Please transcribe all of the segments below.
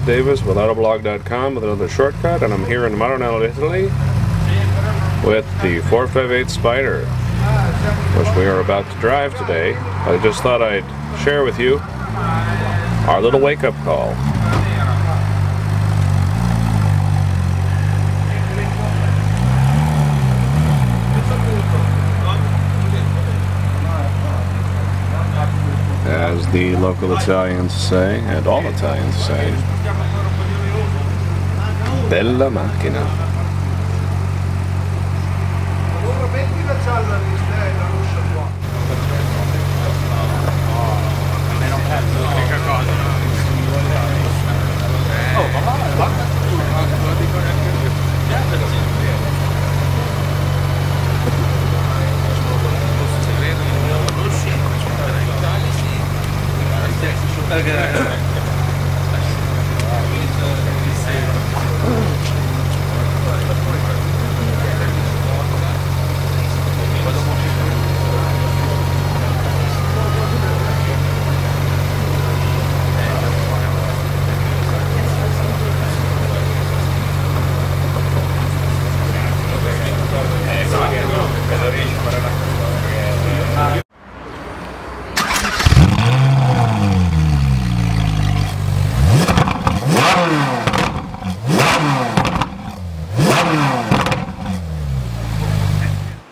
Davis with Autoblog.com with another shortcut, and I'm here in Maranello, Italy with the 458 Spider, which we are about to drive today. I just thought I'd share with you our little wake-up call. As the local Italians say, and all Italians say, bella macchina.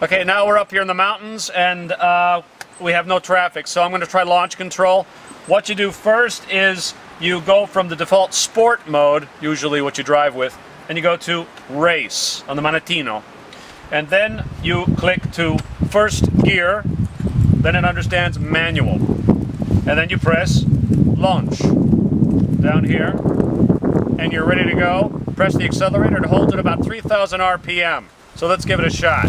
Okay, now we're up here in the mountains and we have no traffic, so I'm going to try launch control. What you do first is you go from the default sport mode, usually what you drive with, and you go to race on the Manettino. And then you click to first gear, then it understands manual. And then you press launch down here, and you're ready to go. Press the accelerator to hold it about 3,000 RPM. So let's give it a shot.